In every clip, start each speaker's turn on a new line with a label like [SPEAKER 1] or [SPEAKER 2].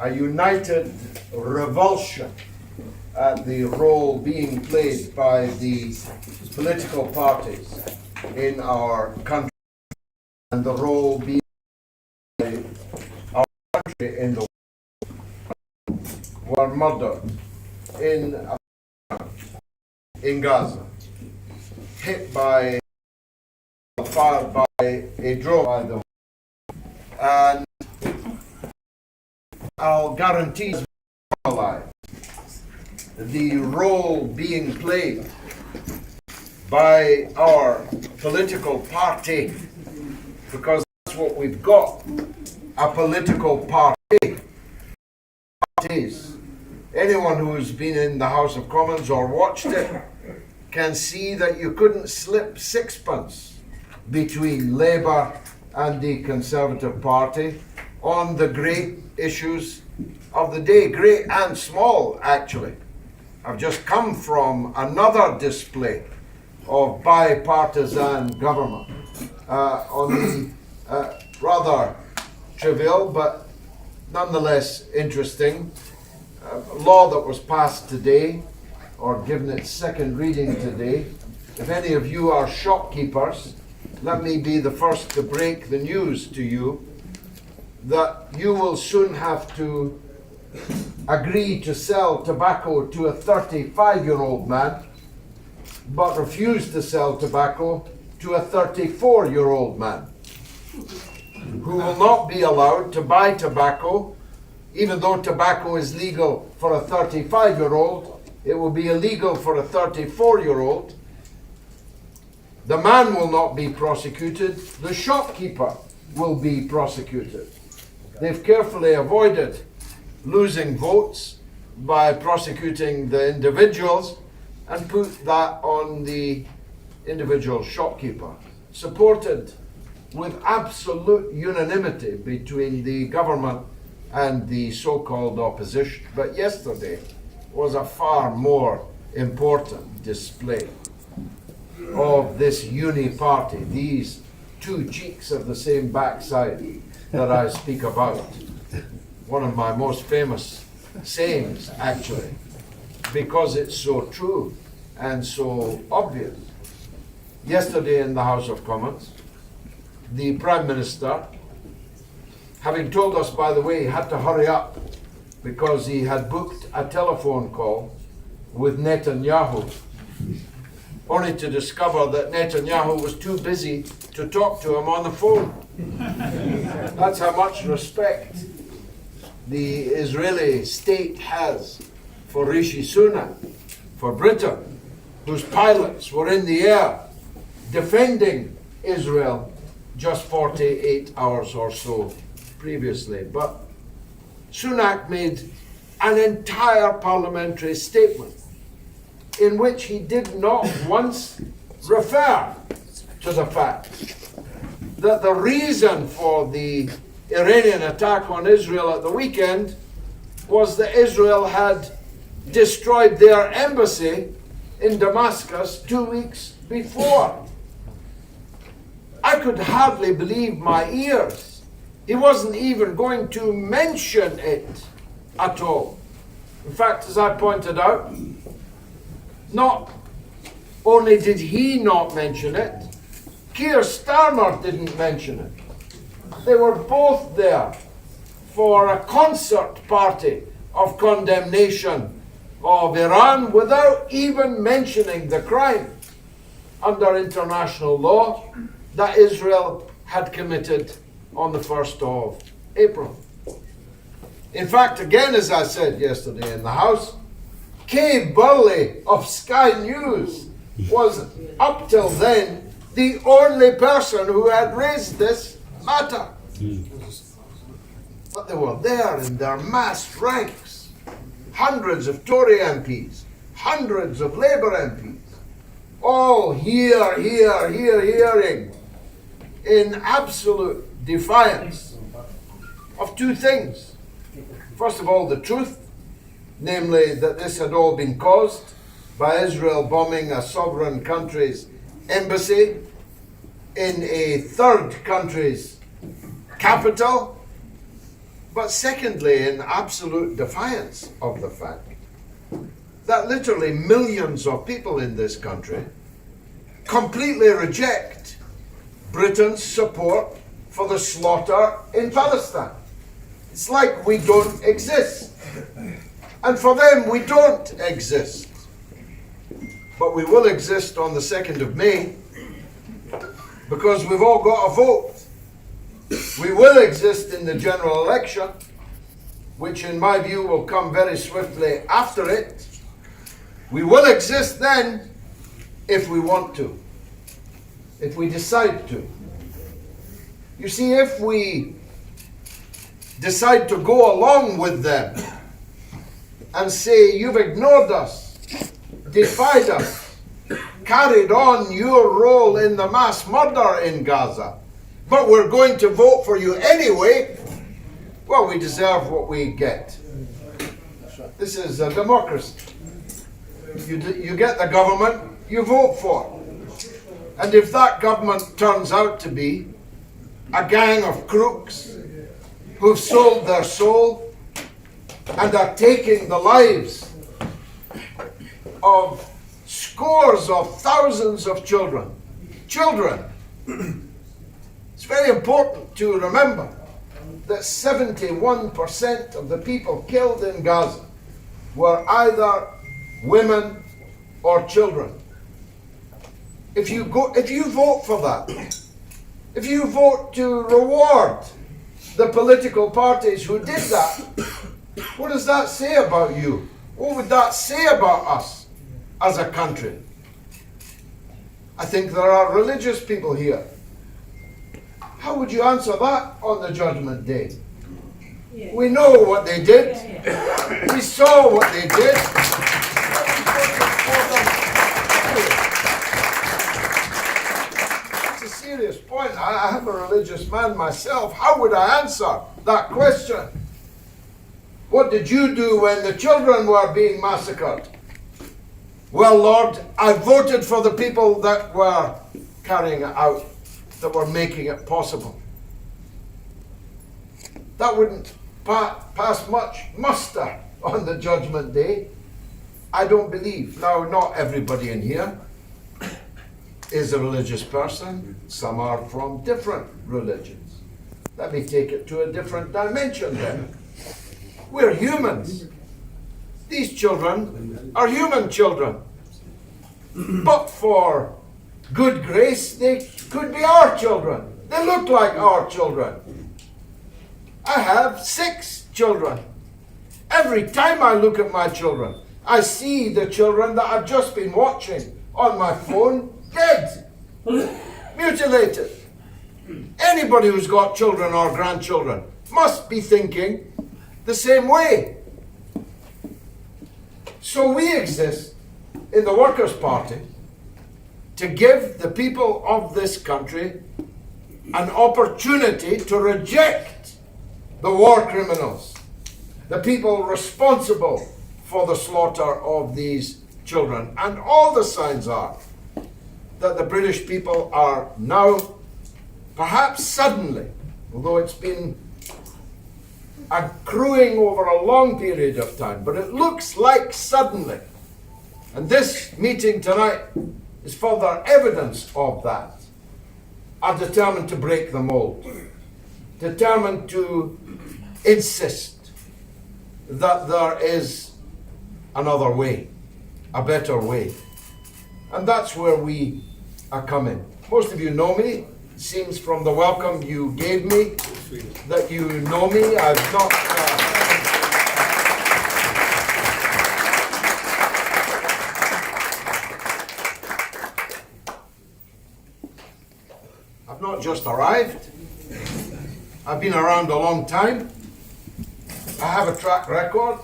[SPEAKER 1] a united revulsion at the role being played by the political parties in our country and the role being played by our country in the world were murdered in Gaza, hit by, fired by a drone by the, and I'll guarantee alive the role being played by our political party, because that's what we've got, a political party. Parties. Anyone who's been in the House of Commons or watched it can see that you couldn't slip sixpence between Labour and the Conservative Party on the great issues of the day, great and small actually. I've just come from another display of bipartisan government on the rather trivial but nonetheless interesting law that was passed today, or given its second reading today. If any of you are shopkeepers, let me be the first to break the news to you that you will soon have to agree to sell tobacco to a 35-year-old man, but refuse to sell tobacco to a 34-year-old man, who will not be allowed to buy tobacco. Even though tobacco is legal for a 35-year-old, it will be illegal for a 34-year-old. The man will not be prosecuted, the shopkeeper will be prosecuted. They've carefully avoided losing votes by prosecuting the individuals and put that on the individual shopkeeper, supported with absolute unanimity between the government and the so-called opposition. But yesterday was a far more important display of this uni-party, these two cheeks of the same backside that I speak about. One of my most famous sayings, actually, because it's so true and so obvious. Yesterday in the House of Commons, the Prime Minister, having told us, by the way, he had to hurry up because he had booked a telephone call with Netanyahu, only to discover that Netanyahu was too busy to talk to him on the phone. That's how much respect the Israeli state has for Rishi Sunak, for Britain, whose pilots were in the air defending Israel just 48 hours or so previously. But Sunak made an entire parliamentary statement in which he did not once refer to the fact that the reason for the Iranian attack on Israel at the weekend was that Israel had destroyed their embassy in Damascus 2 weeks before. I could hardly believe my ears. He wasn't even going to mention it at all. In fact, as I pointed out, not only did he not mention it, Keir Starmer didn't mention it. They were both there for a concert party of condemnation of Iran without even mentioning the crime under international law that Israel had committed on the 1st of April. In fact, again, as I said yesterday in the House, Kay Burley of Sky News was, up till then, the only person who had raised this matter. But they were there in their massed ranks. Hundreds of Tory MPs, hundreds of Labour MPs, all hearing in absolute defiance of two things. First of all, the truth, namely that this had all been caused by Israel bombing a sovereign country's embassy in a third country's capital, But secondly, in absolute defiance of the fact that literally millions of people in this country completely reject Britain's support for the slaughter in Palestine. It's like we don't exist. And for them, we don't exist. But we will exist on the 2nd of May because we've all got a vote. We will exist in the general election, which in my view will come very swiftly after it. We will exist then if we want to, if we decide to. You see, if we decide to go along with them and say, you've ignored us, defied us, carried on your role in the mass murder in Gaza, but we're going to vote for you anyway, well, we deserve what we get. This is a democracy. You get the government you vote for. And if that government turns out to be a gang of crooks who've sold their soul and are taking the lives of scores of thousands of children. It's very important to remember that 71% of the people killed in Gaza were either women or children. If you vote for that, if you vote to reward the political parties who did that, what does that say about you? What would that say about us as a country? I think there are religious people here. How would you answer that on the Judgment Day? Yeah. We know what they did. Yeah. We saw what they did. That's a serious point. I am a religious man myself. How would I answer that question? What did you do when the children were being massacred? Well, Lord, I voted for the people that were carrying it out, that were making it possible. That wouldn't pass much muster on the Judgment Day, I don't believe. Now, not everybody in here is a religious person. Some are from different religions. Let me take it to a different dimension then. We're humans. These children are human children. But for good grace, they could be our children. They look like our children. I have 6 children. Every time I look at my children, I see the children that I've just been watching on my phone dead, mutilated. Anybody who's got children or grandchildren must be thinking the same way. So we exist in the Workers' Party to give the people of this country an opportunity to reject the war criminals, the people responsible for the slaughter of these children. And all the signs are that the British people are now, perhaps suddenly, although it's been accruing over a long period of time, but it looks like suddenly. And this meeting tonight is further evidence of that. Are determined to break the mold, determined to insist that there is another way, a better way. And that's where we are coming. Most of you know me. It seems from the welcome you gave me that you know me. I've not... I've not just arrived. I've been around a long time. I have a track record.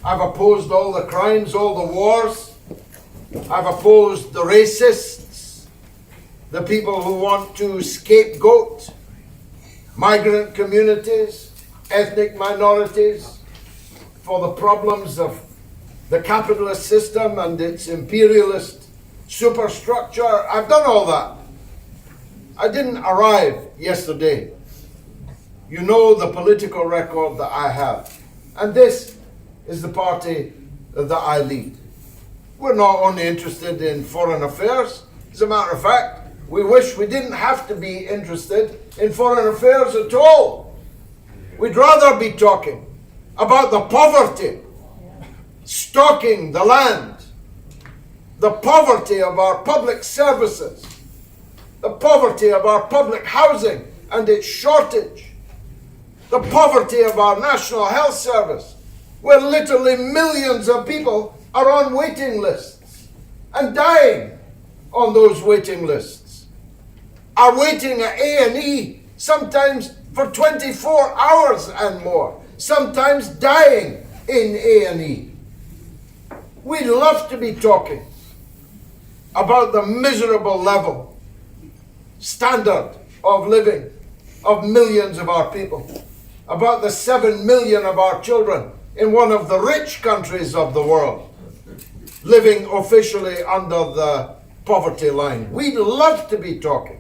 [SPEAKER 1] I've opposed all the crimes, all the wars. I've opposed the racists, the people who want to scapegoat migrant communities, ethnic minorities, for the problems of the capitalist system and its imperialist superstructure. I've done all that. I didn't arrive yesterday. You know the political record that I have. And this is the party that I lead. We're not only interested in foreign affairs. As a matter of fact, we wish we didn't have to be interested in foreign affairs at all. We'd rather be talking about the poverty stalking the land, the poverty of our public services, the poverty of our public housing and its shortage, the poverty of our National Health Service, where literally millions of people are on waiting lists and dying on those waiting lists, are waiting at A&E sometimes for 24 hours and more, sometimes dying in A&E. We'd love to be talking about the miserable level, standard of living of millions of our people, about the 7 million of our children in one of the rich countries of the world, living officially under the poverty line. We'd love to be talking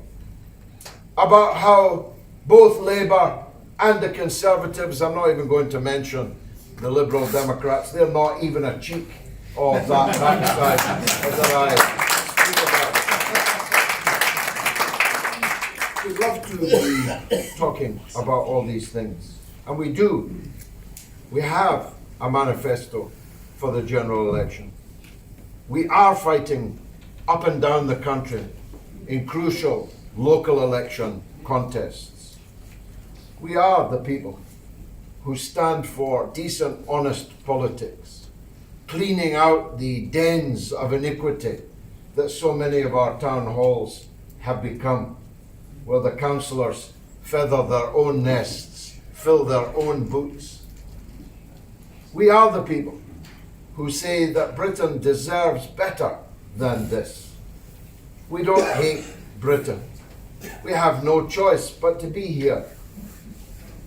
[SPEAKER 1] about how both Labour and the Conservatives, I'm not even going to mention the Liberal Democrats, they're not even a cheek of that backside that I speak about. We'd love to be talking about all these things. And we do. We have a manifesto for the general election. We are fighting up and down the country in crucial local election contests. We are the people who stand for decent, honest politics, cleaning out the dens of iniquity that so many of our town halls have become, where the councillors feather their own nests, fill their own boots. We are the people who say that Britain deserves better than this. We don't hate Britain. We have no choice but to be here.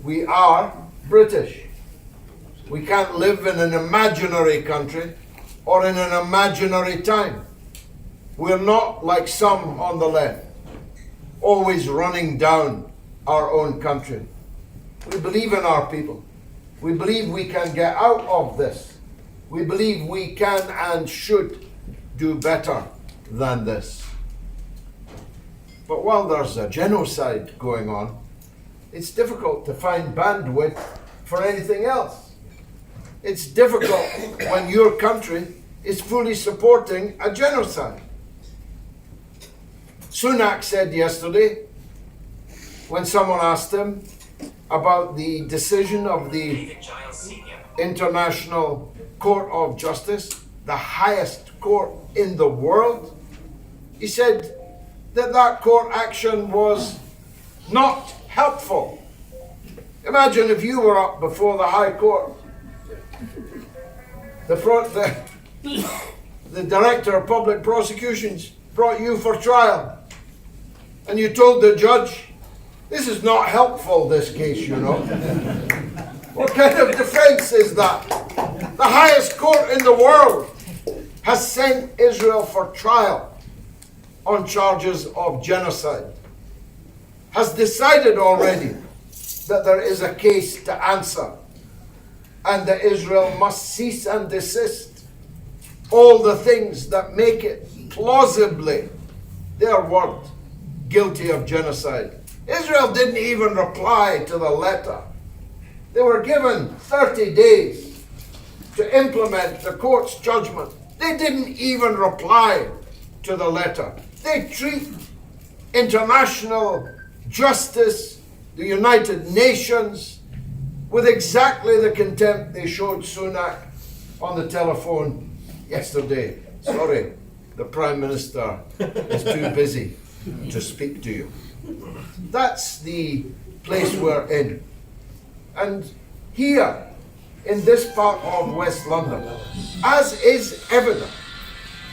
[SPEAKER 1] We are British. We can't live in an imaginary country or in an imaginary time. We're not like some on the left, always running down our own country. We believe in our people. We believe we can get out of this. We believe we can and should do better than this. But while there's a genocide going on, it's difficult to find bandwidth for anything else. It's difficult when your country is fully supporting a genocide. Sunak said yesterday, when someone asked him about the decision of the International Court of Justice, the highest court in the world, he said that that court action was not helpful. Imagine if you were up before the High Court. The Director of Public Prosecutions brought you for trial, and you told the judge, this is not helpful, this case, you know. What kind of defense is that? The highest court in the world has sent Israel for trial on charges of genocide, has decided already that there is a case to answer, and that Israel must cease and desist all the things that make it plausibly, their word, guilty of genocide. Israel didn't even reply to the letter. They were given 30 days to implement the court's judgment. They didn't even reply to the letter. They treat international justice, the United Nations, with exactly the contempt they showed Sunak on the telephone yesterday. Sorry, the Prime Minister is too busy to speak to you. That's the place we're in. And here, in this part of West London, as is evident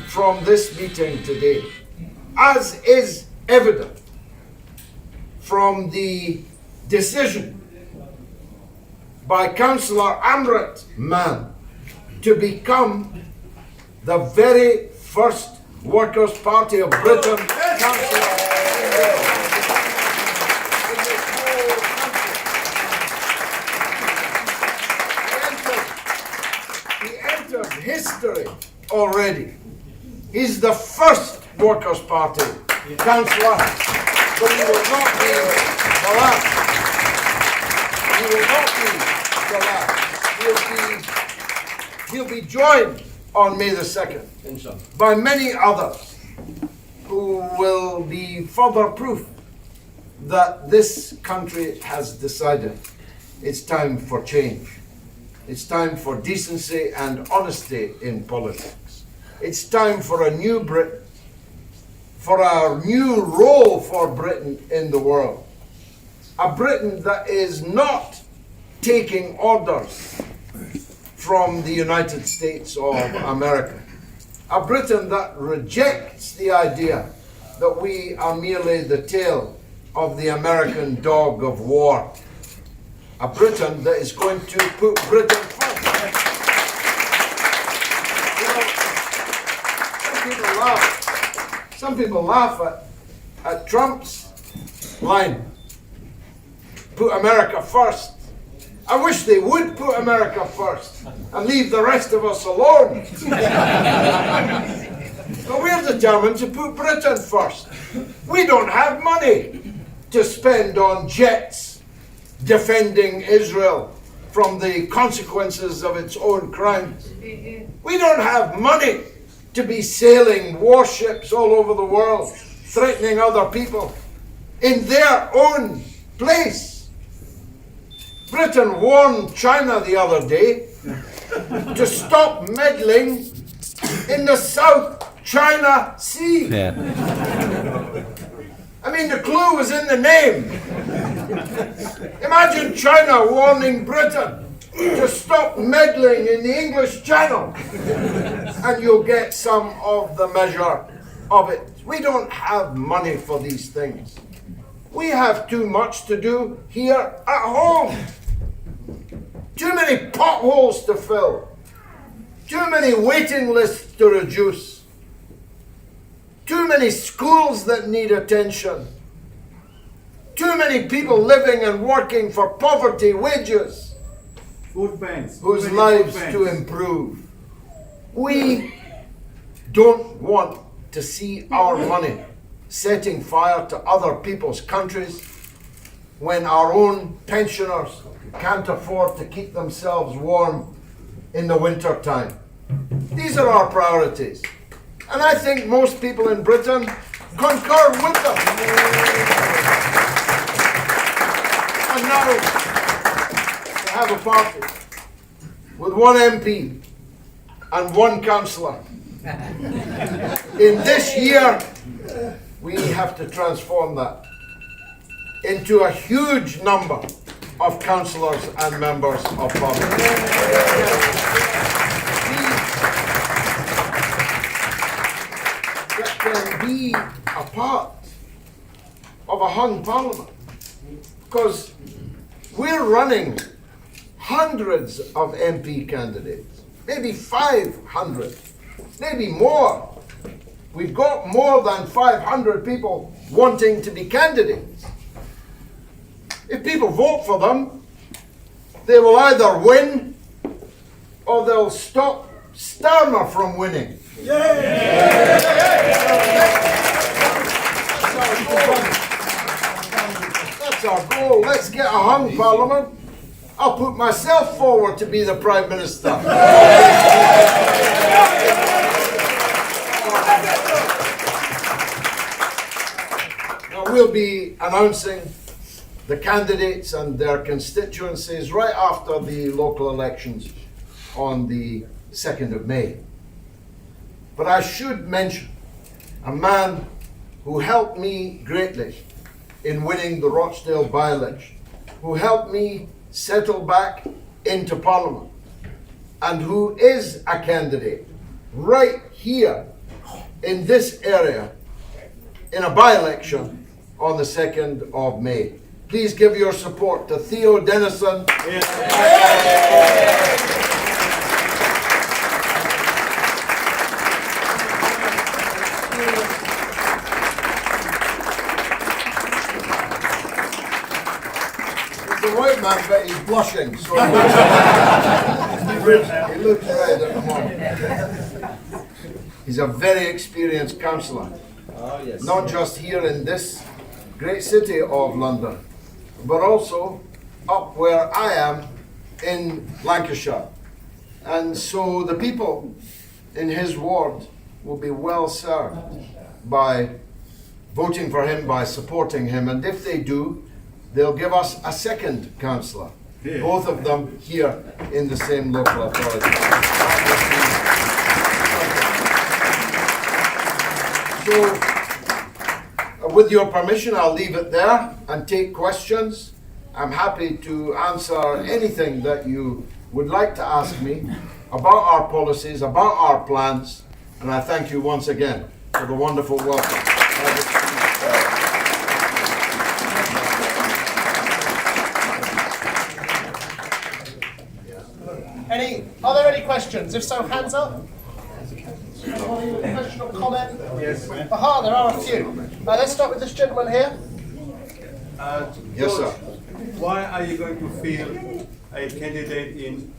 [SPEAKER 1] from this meeting today, as is evident from the decision by Councillor Amrit Mann to become the very first Workers' Party of Britain councillor in this whole country. of history already. He's the first Workers' Party councillor, but he will not be the last. He will not be the last. He'll be joined on May the 2nd by many others who will be further proof that this country has decided it's time for change. It's time for decency and honesty in politics. It's time for a new Britain, for a new role for Britain in the world. A Britain that is not taking orders from the United States of America. A Britain that rejects the idea that we are merely the tail of the American dog of war. A Britain that is going to put Britain first. You know, some people laugh at Trump's line, put America first. I wish they would put America first and leave the rest of us alone. But we're determined to put Britain first. We don't have money to spend on jets defending Israel from the consequences of its own crimes. We don't have money to be sailing warships all over the world, threatening other people in their own place. Britain warned China the other day to stop meddling in the South China Sea. Yeah. I mean, the clue was in the name. Imagine China warning Britain to stop meddling in the English Channel, and you'll get some of the measure of it. We don't have money for these things. We have too much to do here at home. Too many potholes to fill. Too many waiting lists to reduce. Too many schools that need attention. Too many people living and working for poverty wages.
[SPEAKER 2] Food banks.
[SPEAKER 1] Whose lives to improve. We don't want to see our money setting fire to other people's countries when our own pensioners can't afford to keep themselves warm in the winter time. These are our priorities. And I think most people in Britain concur with them. And now we have a party with one MP and one councillor. In this year, we have to transform that into a huge number of councillors and members of parliament. That can be a part of a hung parliament, because we're running hundreds of MP candidates, maybe 500, maybe more. We've got more than 500 people wanting to be candidates. If people vote for them, they will either win or they'll stop Starmer from winning. That's our goal. Let's get a hung parliament. I'll put myself forward to be the Prime Minister. Now we'll be announcing the candidates and their constituencies right after the local elections on the 2nd of May. But I should mention a man who helped me greatly in winning the Rochdale by-election, who helped me settle back into Parliament, and who is a candidate right here in this area in a by-election on the 2nd of May. Please give your support to Theo Denison. He's the right man, but he's blushing. So he looks red at the moment. He's a very experienced councillor.
[SPEAKER 3] Oh, yes.
[SPEAKER 1] Not just here in this great city of London, but also up where I am in Lancashire. And so the people in his ward will be well served by voting for him, by supporting him. And if they do, they'll give us a second councillor, both of them here in the same local authority. So, with your permission, I'll leave it there and take questions. I'm happy to answer anything that you would like to ask me about our policies, about our plans, and I thank you once again for the wonderful welcome.
[SPEAKER 4] Are there any questions? If so, hands up. Anybody with a question or comment?
[SPEAKER 2] Yes.
[SPEAKER 4] Aha, there are a few. Let's start with this gentleman here.
[SPEAKER 1] Yes, sir.
[SPEAKER 2] Why are you going to field a candidate in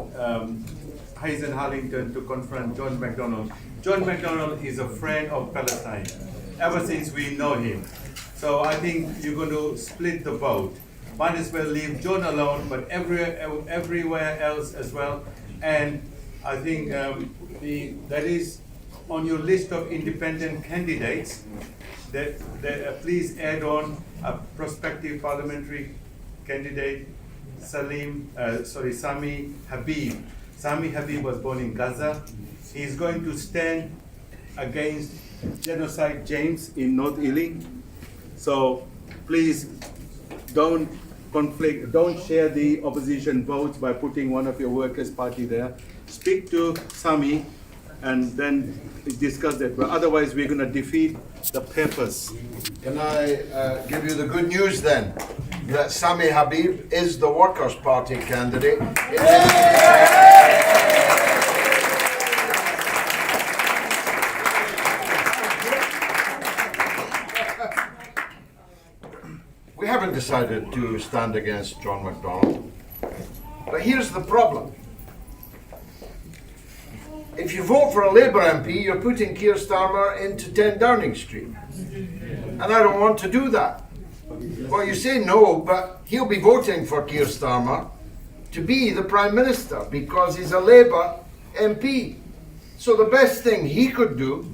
[SPEAKER 2] Hayes and Harlington to confront John McDonnell? John McDonnell is a friend of Palestine ever since we know him. So I think you're going to split the vote. Might as well leave John alone, but everywhere else as well. And I think that is on your list of independent candidates. That please add on a prospective parliamentary candidate, Sami Habib. Sami Habib was born in Gaza. He is going to stand against Genocide James in North Ealing. So please don't share the opposition votes by putting one of your workers' party there. Speak to Sami and then discuss that. But otherwise, we're going to defeat the purpose.
[SPEAKER 1] Can I give you the good news then? That Sami Habib is the Workers' Party candidate. We haven't decided to stand against John McDonnell. But here's the problem. If you vote for a Labour MP, you're putting Keir Starmer into 10 Downing Street. And I don't want to do that. Well, you say no, but he'll be voting for Keir Starmer to be the Prime Minister because he's a Labour MP. So the best thing he could do,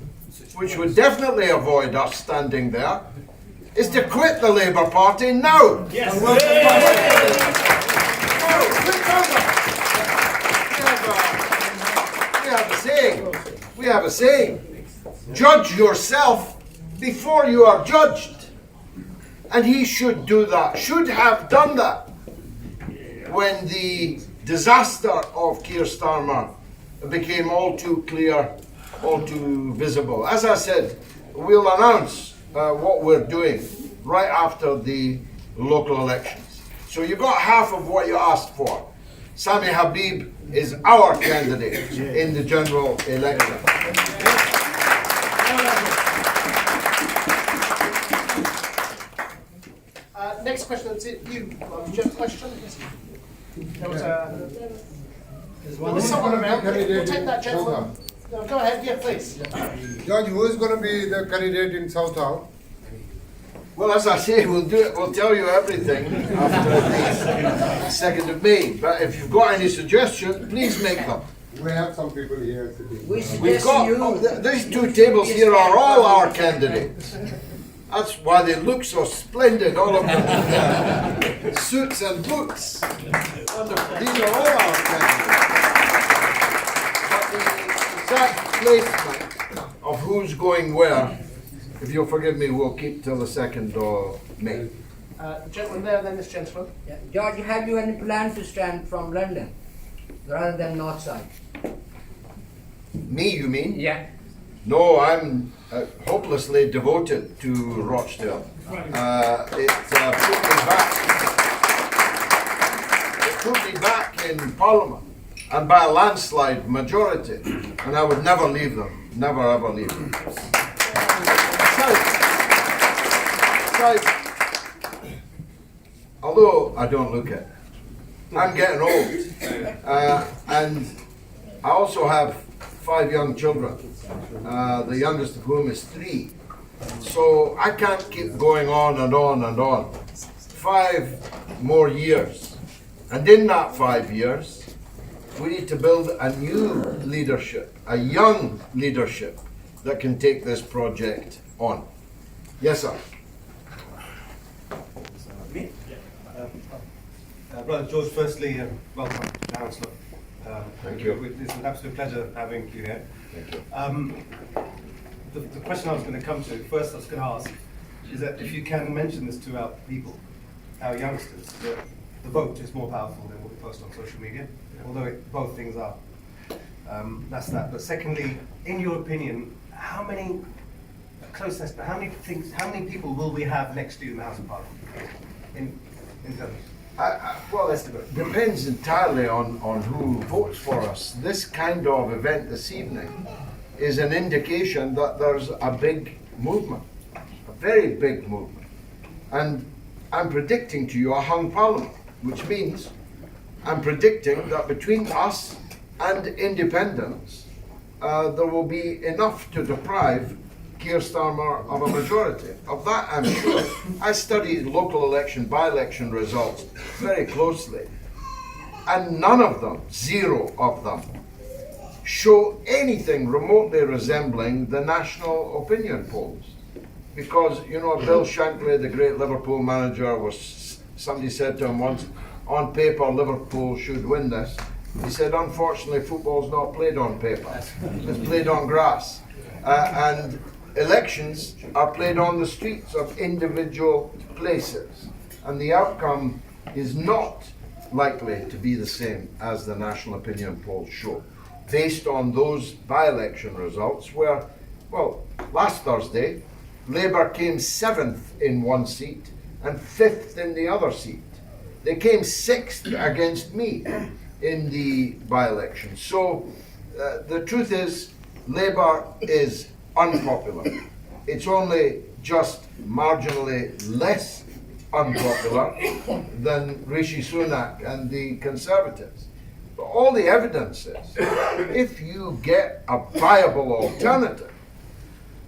[SPEAKER 1] which would definitely avoid us standing there, is to quit the Labour Party now.
[SPEAKER 4] Yes.
[SPEAKER 1] We have a saying. Judge yourself before you are judged. And he should do that, should have done that when the disaster of Keir Starmer became all too clear, all too visible. As I said, we'll announce what we're doing right after the local elections. So you got half of what you asked for. Sami Habib is our candidate in the general election.
[SPEAKER 4] Next question, that's it. You, did you have a question? There was someone around. We'll take that gentleman. No, go ahead, yeah, please.
[SPEAKER 5] George, who is going to be the candidate in Southall?
[SPEAKER 1] Well, as I say, we'll tell you everything after the 2nd of May. But if you've got any suggestions, please make them.
[SPEAKER 5] We have some people here sitting.
[SPEAKER 1] We've got these two tables here are all our candidates. That's why they look so splendid, all of them. Suits and boots. Wonderful. These are all our candidates. But the exact placement of who's going where, if you'll forgive me, we'll keep till the 2nd of May.
[SPEAKER 4] The gentleman there, then this gentleman.
[SPEAKER 6] Yeah. George, have you any plan to stand from London rather than north side?
[SPEAKER 1] Me, you mean?
[SPEAKER 6] Yeah.
[SPEAKER 1] No, I'm hopelessly devoted to Rochdale. It put me back in Parliament, and by a landslide majority, and I would never leave them, never ever leave them. Besides, although I don't look it, I'm getting old, and I also have 5 young children, the youngest of whom is 3. So I can't keep going on and on and on. 5 more years. And in that 5 years, we need to build a new leadership, a young leadership that can take this project on. Yes, sir.
[SPEAKER 3] Me? Brother George, firstly, welcome, Councillor.
[SPEAKER 1] Thank you.
[SPEAKER 3] It's an absolute pleasure having you here.
[SPEAKER 1] Thank you.
[SPEAKER 3] The question I was going to come to, first I was going to ask, is that if you can mention this to our people, our youngsters, that the vote is more powerful than what we post on social media, although both things are. That's that. But secondly, in your opinion, how many people will we have next year in the House of Parliament? In terms
[SPEAKER 1] Well, it depends entirely on who votes for us. This kind of event this evening is an indication that there's a big movement, a very big movement. And I'm predicting to you a hung parliament, which means I'm predicting that between us and independents, there will be enough to deprive Keir Starmer of a majority. Of that, I'm sure. I studied local election, by-election results very closely, and none of them, 0 of them, show anything remotely resembling the national opinion polls. Because, you know, Bill Shankly, the great Liverpool manager, somebody said to him once, on paper, Liverpool should win this. He said, unfortunately, football's not played on paper. It's played on grass. And elections are played on the streets of individual places. And the outcome is not likely to be the same as the national opinion polls show, based on those by-election results where, well, last Thursday, Labour came 7th in one seat and 5th in the other seat. They came 6th against me in the by-election. So the truth is, Labour is unpopular. It's only just marginally less unpopular than Rishi Sunak and the Conservatives. But all the evidence is, if you get a viable alternative,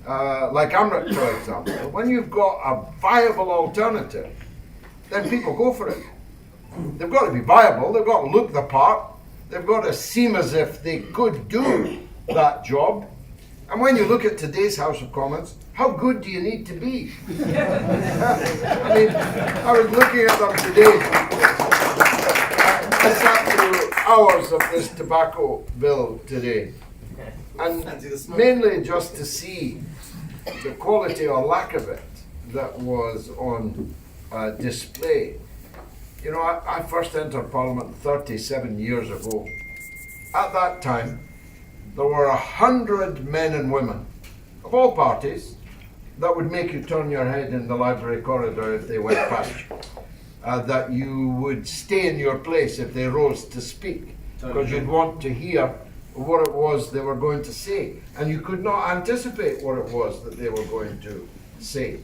[SPEAKER 1] like AMRIT, for example, when you've got a viable alternative, then people go for it. They've got to be viable, they've got to look the part, they've got to seem as if they could do that job. And when you look at today's House of Commons, how good do you need to be? I mean, I was looking at them today. I sat through hours of this tobacco bill today. And mainly just to see the quality or lack of it that was on display. You know, I first entered Parliament 37 years ago. At that time, there were 100 men and women of all parties that would make you turn your head in the library corridor if they went past you. That you would stay in your place if they rose to speak, because you'd want to hear what it was they were going to say, and you could not anticipate what it was that they were going to say.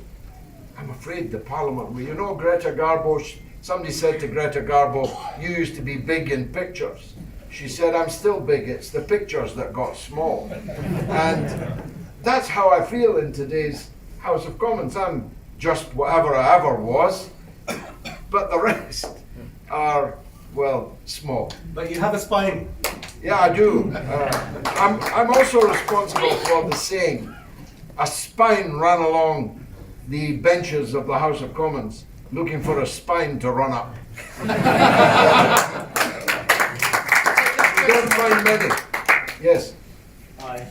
[SPEAKER 1] I'm afraid the Parliament, well, you know, Greta Garbo, somebody said to Greta Garbo, you used to be big in pictures. She said, I'm still big, it's the pictures that got small. And that's how I feel in today's House of Commons. I'm just whatever I ever was, but the rest are, well, small.
[SPEAKER 3] But you have a spine.
[SPEAKER 1] Yeah, I do. I'm also responsible for the saying, a spine ran along the benches of the House of Commons looking for a spine to run up. You don't find many. Yes.
[SPEAKER 7] Hi.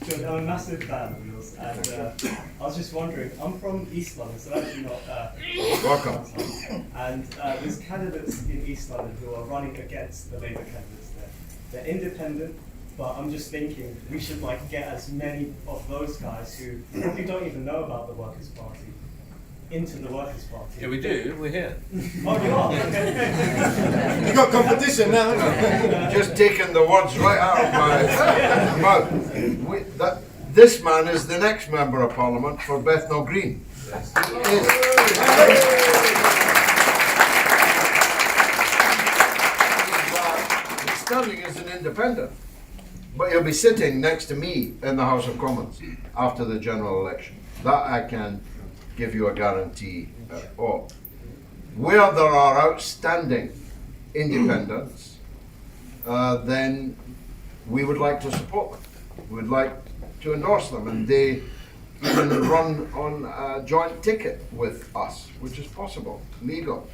[SPEAKER 7] John, I'm a massive fan of yours, and I was just wondering, I'm from East London, so actually not
[SPEAKER 1] Welcome.
[SPEAKER 7] and there's candidates in East London who are running against the Labour candidates there. They're independent, but I'm just thinking we should like get as many of those guys who probably don't even know about the Workers' Party into the Workers' Party.
[SPEAKER 8] Yeah, we do. We're here.
[SPEAKER 7] Oh, you are? Okay.
[SPEAKER 3] You got competition now.
[SPEAKER 1] Just taking the words right out of my mouth. This man is the next Member of Parliament for Bethnal Green. Yes. He's standing as an independent. But he'll be sitting next to me in the House of Commons after the general election. That I can give you a guarantee of. Where there are outstanding independents, then we would like to support them. We would like to endorse them, and they even run on a joint ticket with us, which is possible, legal.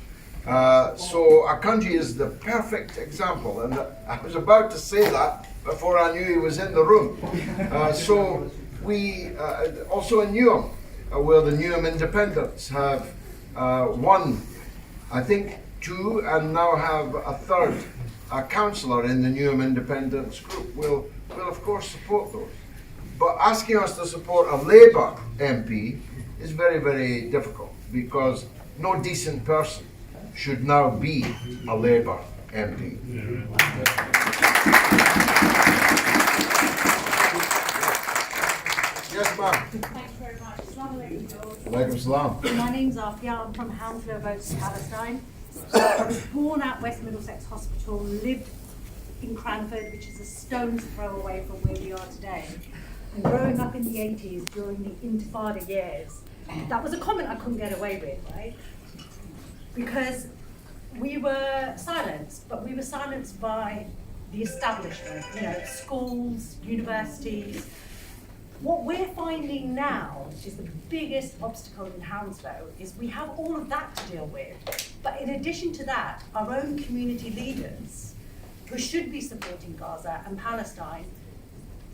[SPEAKER 1] So Akanji is the perfect example, and I was about to say that before I knew he was in the room. So we, also in Newham, where the Newham Independents have won, I think, 2 and now have a third councillor in the Newham Independents group. We'll of course support those. But asking us to support a Labour MP is very, very difficult, because no decent person should now be a Labour MP. Yes, ma'am.
[SPEAKER 8] Thanks very much. Assalamu alaikum, George.
[SPEAKER 1] Alaikum salam.
[SPEAKER 8] My name's Afia. I'm from Hounslow, Votes for Palestine. I was born at West Middlesex Hospital, lived in Cranford, which is a stone's throw away from where we are today. And growing up in the 80s during the Intifada years, that was a comment I couldn't get away with, right? Because we were silenced, but we were silenced by the establishment, you know, schools, universities. What we're finding now is the biggest obstacle in Hounslow is we have all of that to deal with. But in addition to that, our own community leaders, who should be supporting Gaza and Palestine,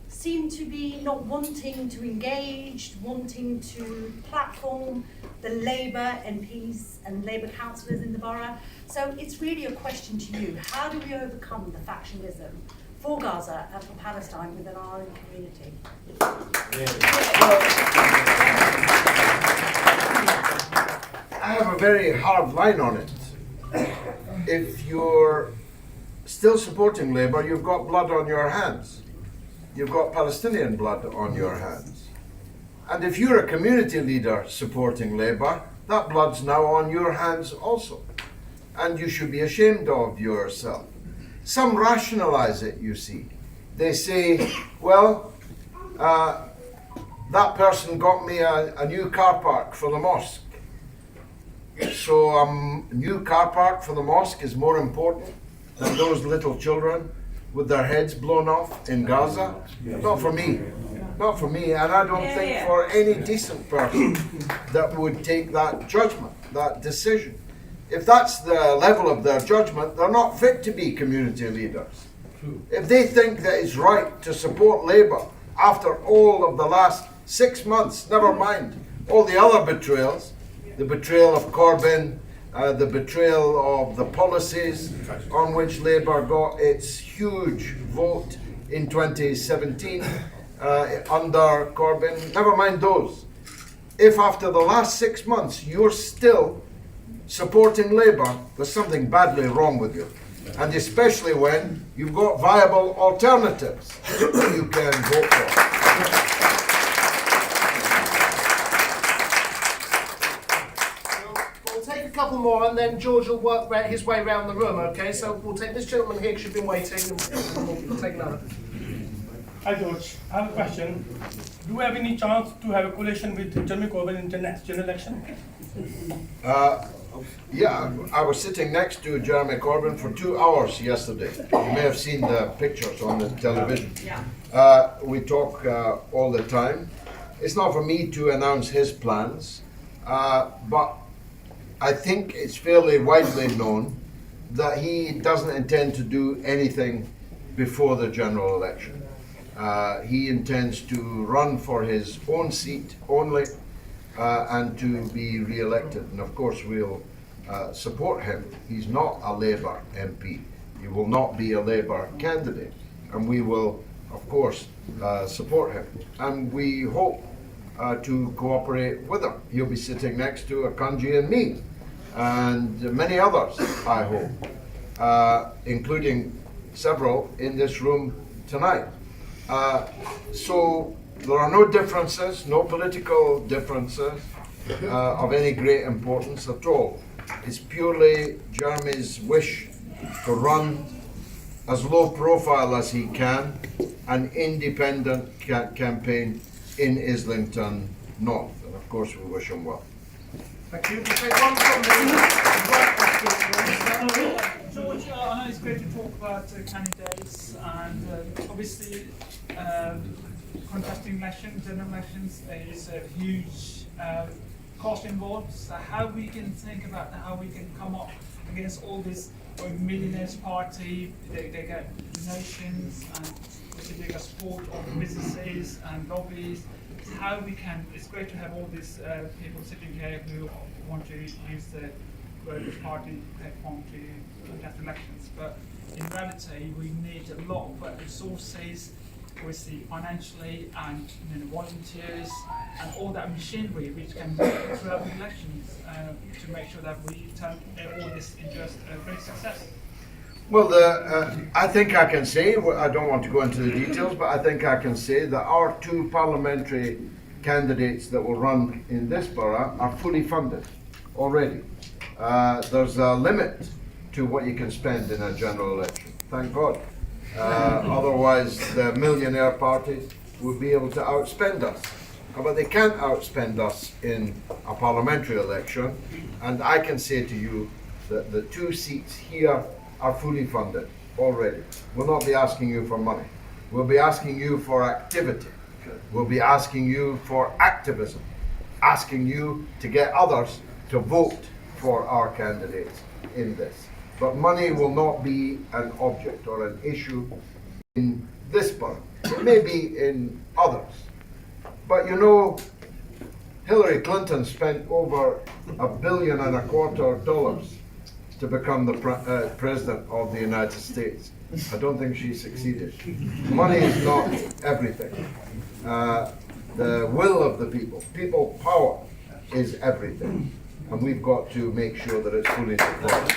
[SPEAKER 8] seem to be not wanting to engage, wanting to platform the Labour MPs and Labour councillors in the borough. So it's really a question to you. How do we overcome the factionalism for Gaza and for Palestine within our own community?
[SPEAKER 1] I have a very hard line on it. If you're still supporting Labour, you've got blood on your hands. You've got Palestinian blood on your hands. And if you're a community leader supporting Labour, that blood's now on your hands also. And you should be ashamed of yourself. Some rationalize it, you see. They say, well, that person got me a new car park for the mosque. So a new car park for the mosque is more important than those little children with their heads blown off in Gaza? Not for me. Not for me, and I don't think for any decent person that would take that judgment, that decision. If that's the level of their judgment, they're not fit to be community leaders. If they think that it's right to support Labour after all of the last 6 months, never mind all the other betrayals, the betrayal of Corbyn, the betrayal of the policies on which Labour got its huge vote in 2017 under Corbyn, never mind those. If after the last 6 months you're still supporting Labour, there's something badly wrong with you. And especially when you've got viable alternatives that you can vote for.
[SPEAKER 4] A couple more, and then George will work his way around the room, okay? So we'll take this gentleman here, because you've been waiting, and we'll take another.
[SPEAKER 9] Hi George, I have a question. Do we have any chance to have a coalition with Jeremy Corbyn in the next general election?
[SPEAKER 1] Yeah, I was sitting next to Jeremy Corbyn for 2 hours yesterday. You may have seen the pictures on the television. We talk all the time. It's not for me to announce his plans, but I think it's fairly widely known that he doesn't intend to do anything before the general election. He intends to run for his own seat only and to be re-elected. And of course we'll support him. He's not a Labour MP. He will not be a Labour candidate. And we will, of course, support him. And we hope to cooperate with him. He'll be sitting next to Akanji and me, and many others, I hope, including several in this room tonight. So there are no differences, no political differences of any great importance at all. It's purely Jeremy's wish to run as low profile as he can, an independent campaign in Islington North. And of course, we wish him well.
[SPEAKER 4] Thank you. We'll take one from the
[SPEAKER 10] George, I know it's great to talk about candidates, and obviously contesting elections, general elections, is a huge cost involved. So how we can think about how we can come up against all this millionaires party, they get donations and they get support of businesses and lobbies. How we can, it's great to have all these people sitting here who want to use the party platform to contest elections, but in reality we need a lot of resources, obviously financially, and volunteers and all that machinery which can work throughout the elections to make sure that we turn all this into a great success.
[SPEAKER 1] Well, I think I can say, I don't want to go into the details, but I think I can say that our two parliamentary candidates that will run in this borough are fully funded already. There's a limit to what you can spend in a general election, thank God. Otherwise, the millionaire parties would be able to outspend us. But they can't outspend us in a parliamentary election. And I can say to you that the two seats here are fully funded already. We'll not be asking you for money. We'll be asking you for activity. We'll be asking you for activism, asking you to get others to vote for our candidates in this. But money will not be an object or an issue in this borough. It may be in others. But you know, Hillary Clinton spent over $1.25 billion to become the president of the United States. I don't think she succeeded. Money is not everything. The will of the people power is everything. And we've got to make sure that it's fully supported.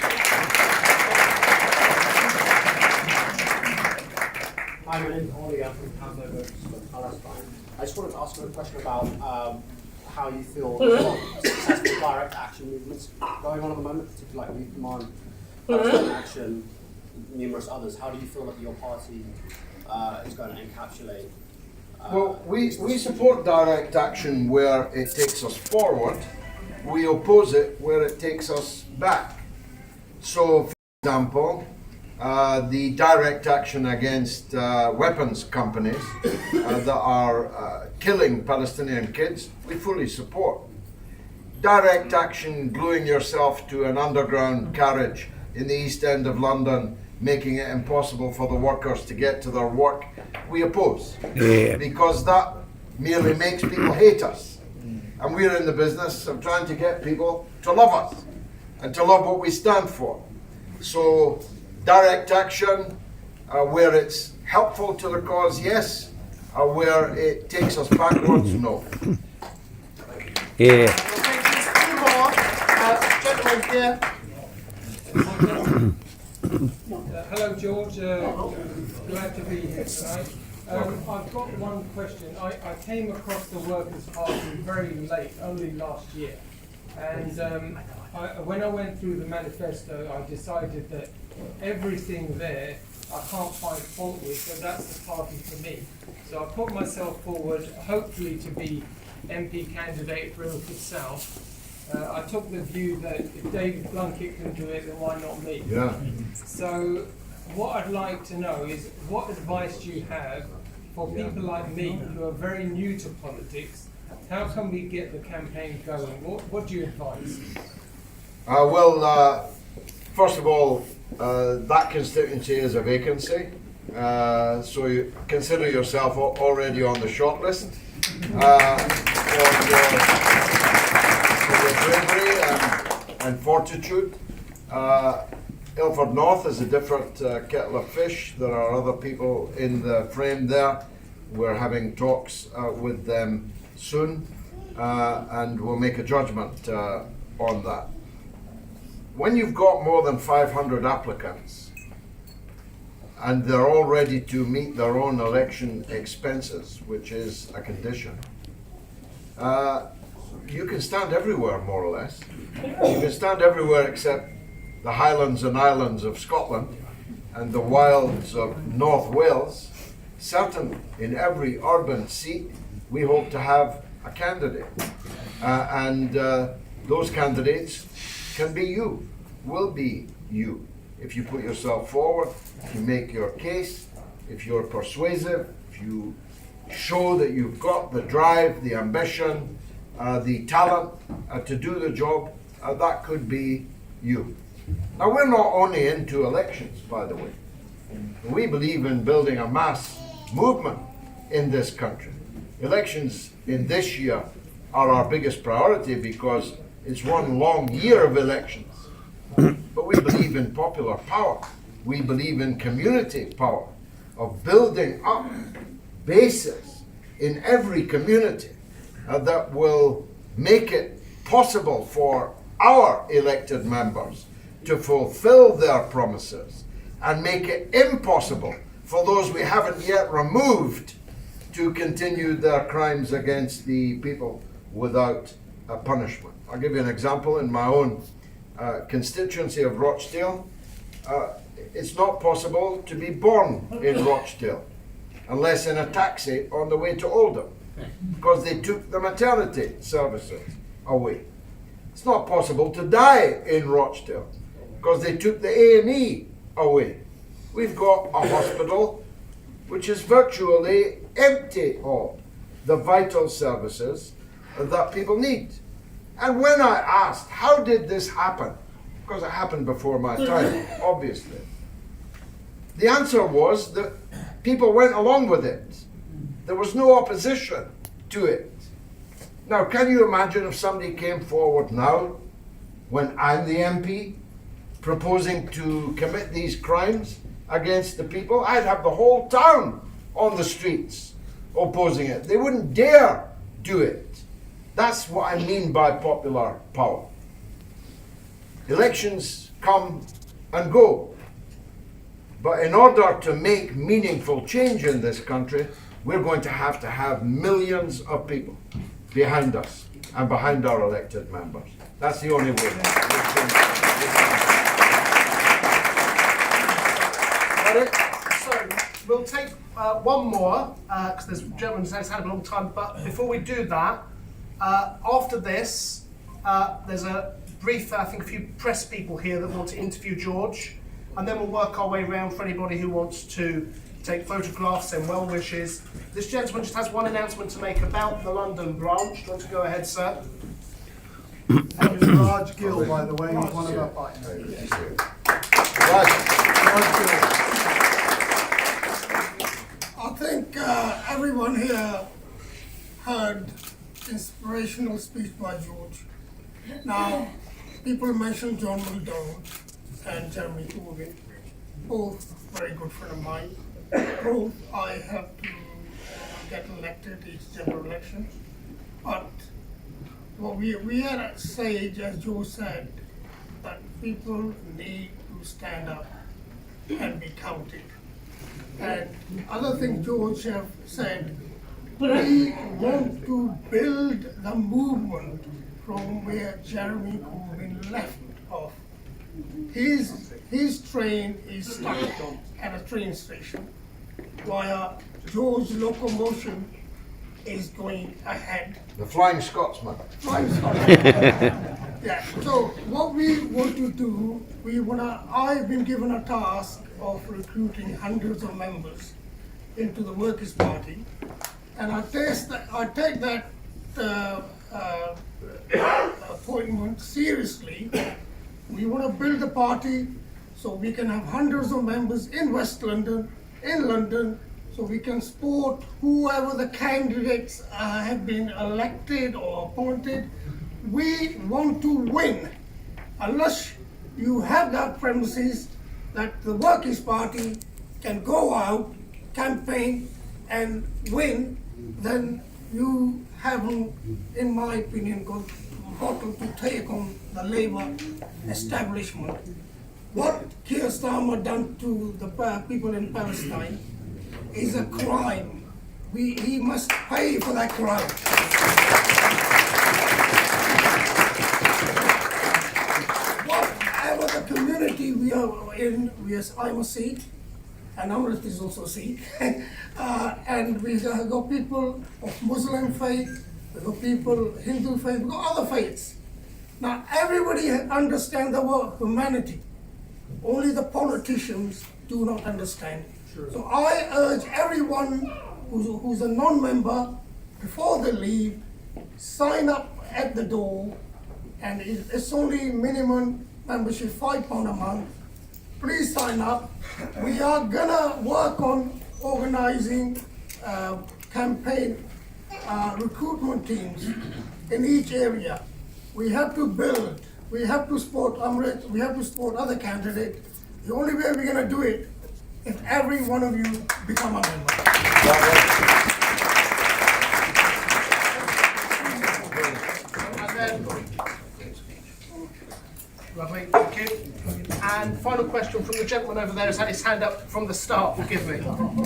[SPEAKER 11] Hi, my name is Ollie. I'm from Galloway, Palestine. I just wanted to ask you a question about how you feel about successful direct action movements going on at the moment, particularly like Youth Demand, Palestine Action, numerous others. How do you feel that your party is going to encapsulate?
[SPEAKER 1] Well, we support direct action where it takes us forward. We oppose it where it takes us back. So, for example, the direct action against weapons companies that are killing Palestinian kids, we fully support. Direct action gluing yourself to an underground carriage in the East End of London, making it impossible for the workers to get to their work, we oppose. Because that merely makes people hate us. And we're in the business of trying to get people to love us and to love what we stand for. So direct action, where it's helpful to the cause, yes. Where it takes us backwards, no.
[SPEAKER 4] We'll take just two more. Gentlemen here.
[SPEAKER 12] Hello, George. Glad to be here tonight. I've got one question. I came across the Workers' Party very late, only last year. And when I went through the manifesto, I decided that everything there I can't find fault with, so that's the party for me. So I put myself forward, hopefully to be MP candidate for Ilford South. I took the view that if David Blunkett can do it, then why not me?
[SPEAKER 1] Yeah.
[SPEAKER 12] So what I'd like to know is what advice do you have for people like me who are very new to politics? How can we get the campaign going? What do you advise?
[SPEAKER 1] Well, first of all, that constituency is a vacancy, so you consider yourself already on the shortlist for your bravery and fortitude. Ilford North is a different kettle of fish. There are other people in the frame there. We're having talks with them soon, and we'll make a judgment on that. When you've got more than 500 applicants and they're all ready to meet their own election expenses, which is a condition, you can stand everywhere, more or less. You can stand everywhere except the Highlands and Islands of Scotland, and the wilds of North Wales, certainly in every urban seat, we hope to have a candidate. Those candidates can be you, will be you. If you put yourself forward, if you make your case, if you're persuasive, if you show that you've got the drive, the ambition, the talent to do the job, that could be you. Now, we're not only into elections, by the way. We believe in building a mass movement in this country. Elections in this year are our biggest priority because it's one long year of elections. But we believe in popular power. We believe in community power, of building up bases in every community that will make it possible for our elected members to fulfill their promises and make it impossible for those we haven't yet removed to continue their crimes against the people without a punishment. I'll give you an example. In my own constituency of Rochdale, it's not possible to be born in Rochdale unless in a taxi on the way to Oldham, because they took the maternity services away. It's not possible to die in Rochdale because they took the A&E away. We've got a hospital which is virtually empty of the vital services that people need. And when I asked, how did this happen? Because it happened before my time, obviously. The answer was that people went along with it. There was no opposition to it. Now, can you imagine if somebody came forward now, when I'm the MP, proposing to commit these crimes against the people? I'd have the whole town on the streets opposing it. They wouldn't dare do it. That's what I mean by popular power. Elections come and go. But in order to make meaningful change in this country, we're going to have millions of people behind us and behind our elected members. That's the only way.
[SPEAKER 4] So we'll take one more, because this gentleman has had a long time, but before we do that, after this, there's a brief, I think a few press people here that want to interview George, and then we'll work our way around for anybody who wants to take photographs and well wishes. This gentleman just has one announcement to make about the London branch. Do you want to go ahead, sir?
[SPEAKER 13] And it's Raj Gill, by the way, he's one of our partners. I think everyone here heard inspirational speech by George. Now, people mentioned John McDonald and Jeremy Corbyn, both very good friend of mine. Both I have to get elected each general election. But well, we are at a stage, as Joe said, that people need to stand up and be counted. And other things George have said, we want to build the movement from where Jeremy Corbyn left off. His train is stuck at a train station, while George's locomotion is going ahead.
[SPEAKER 1] The Flying Scotsman.
[SPEAKER 13] Flying Scotsman. Yeah. So what we want to do, I've been given a task of recruiting hundreds of members into the Workers' Party, and I take that appointment seriously. We want to build a party so we can have hundreds of members in West London, in London, so we can support whoever the candidates have been elected or appointed. We want to win. Unless you have that premises that the Workers' Party can go out, campaign, and win, then you haven't, in my opinion, got to take on the Labour establishment. What Keir Starmer done to the people in Palestine is a crime. He must pay for that crime. Whatever the community party I'm a Sikh, and Amrit is also a Sikh. And we got people of Muslim faith, we got people Hindu faith, we got other faiths. Now everybody understands the word humanity. Only the politicians do not understand. Sure. So I urge everyone who's a non-member, before they leave, sign up at the door, and it's only minimum membership, £5 a month. Please sign up. We are gonna work on organizing campaign recruitment teams in each area. We have to build, we have to support Amrit, we have to support other candidates. The only way we're gonna do it, if every one of you become a member.
[SPEAKER 4] Lovely, thank you. And final question from the gentleman over there who's had his hand up from the start, forgive me.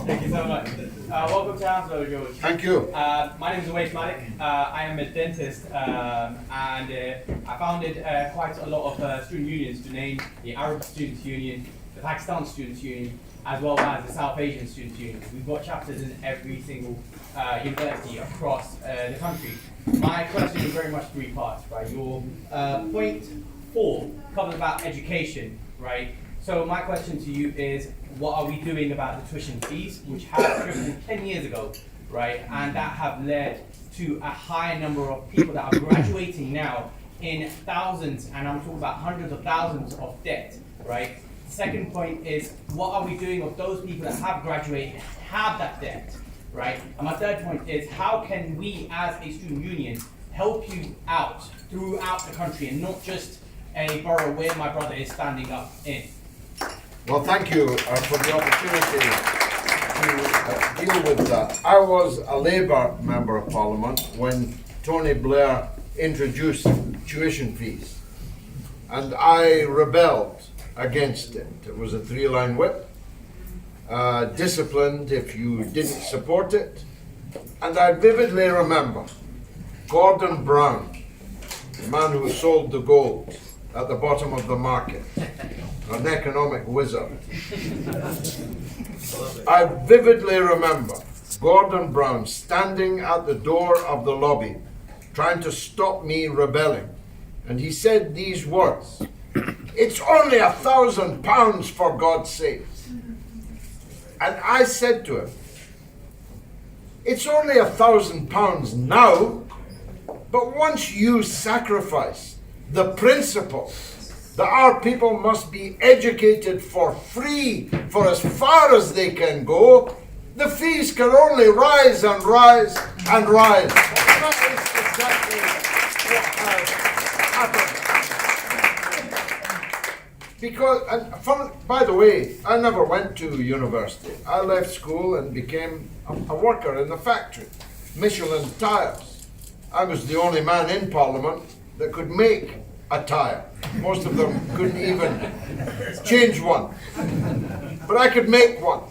[SPEAKER 14] Thank you so much. Welcome to Hounslow, George.
[SPEAKER 1] Thank you.
[SPEAKER 14] My name is Awais Malik. I am a dentist, and I founded quite a lot of student unions, to name the Arab Students' Union, the Pakistan Students' Union, as well as the South Asian Students' Union. We've got chapters in every single university across the country. My question is very much three parts, right? Your point 4 covers about education, right? So my question to you is, what are we doing about the tuition fees, which have tripled 10 years ago, right? And that have led to a high number of people that are graduating now in thousands, and I'm talking about hundreds of thousands of debt, right? Second point is, what are we doing with those people that have graduated and have that debt, right? And my third point is, how can we as a student union help you out throughout the country and not just a borough where my brother is standing up in?
[SPEAKER 1] Well, thank you for the opportunity to deal with that. I was a Labour Member of Parliament when Tony Blair introduced tuition fees, and I rebelled against it. It was a 3-line whip, disciplined if you didn't support it. And I vividly remember Gordon Brown, the man who sold the gold at the bottom of the market, an economic wizard. I vividly remember Gordon Brown standing at the door of the lobby trying to stop me rebelling. And he said these words, "It's only £1,000 for God's sake." And I said to him, "It's only £1,000 now, but once you sacrifice the principle that our people must be educated for free for as far as they can go, the fees can only rise and rise and rise." That is exactly what has happened. Because, by the way, I never went to university. I left school and became a worker in the factory, Michelin tires. I was the only man in Parliament that could make a tire. Most of them couldn't even change one. But I could make one.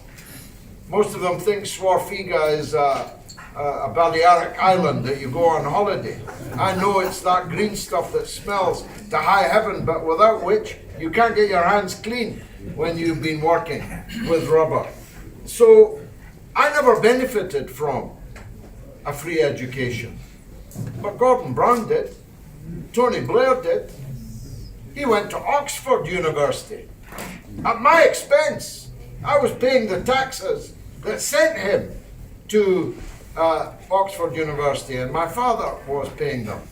[SPEAKER 1] Most of them think Swarfiga is a Balearic island that you go on holiday. I know it's that green stuff that smells to high heaven, but without which you can't get your hands clean when you've been working with rubber. So I never benefited from a free education. But Gordon Brown did. Tony Blair did. He went to Oxford University at my expense. I was paying the taxes that sent him to Oxford University, and my father was paying them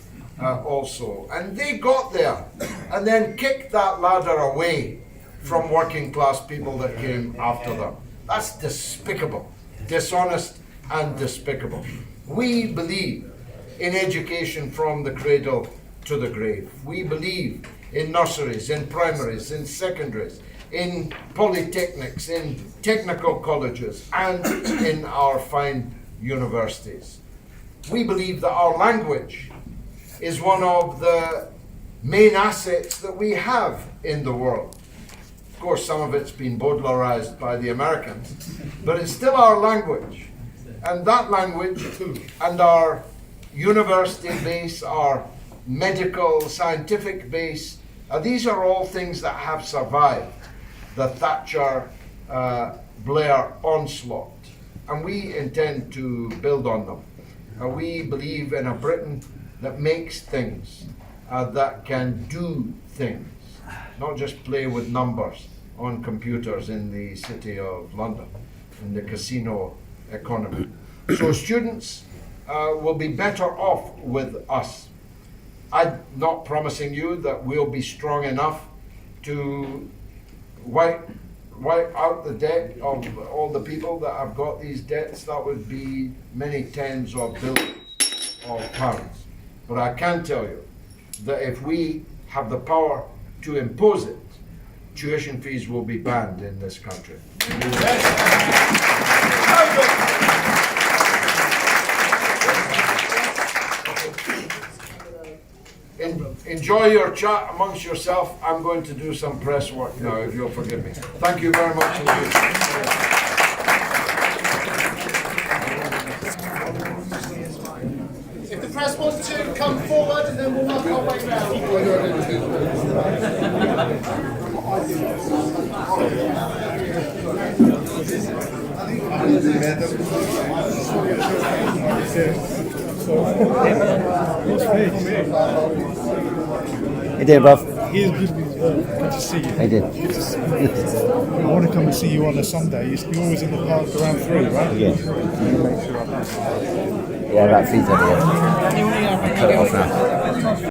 [SPEAKER 1] also. And they got there and then kicked that ladder away from working class people that came after them. That's despicable, dishonest and despicable. We believe in education from the cradle to the grave. We believe in nurseries, in primaries, in secondaries, in polytechnics, in technical colleges, and in our fine universities. We believe that our language is one of the main assets that we have in the world. Of course, some of it's been Baudelairized by the Americans, but it's still our language. And that language and our university base, our medical, scientific base, These are all things that have survived the Thatcher Blair onslaught, and we intend to build on them. We believe in a Britain that makes things, that can do things, not just play with numbers on computers in the City of London, in the casino economy. So students will be better off with us. I'm not promising you that we'll be strong enough to wipe out the debt of all the people that have got these debts. That would be many tens of billions of pounds. But I can tell you that if we have the power to impose it, tuition fees will be banned in this country. Enjoy your chat amongst yourself. I'm going to do some press work now, if you'll forgive me. Thank you very much indeed.
[SPEAKER 4] If the press want to come forward, and then we'll work our way round.
[SPEAKER 15] Hey there, bruv.
[SPEAKER 16] Good to see you.
[SPEAKER 15] I did.
[SPEAKER 16] I want to come and see you on a Sunday. You're always in the park around 3, right?
[SPEAKER 15] Yeah. Yeah, about 3:30. I'll cut it off now.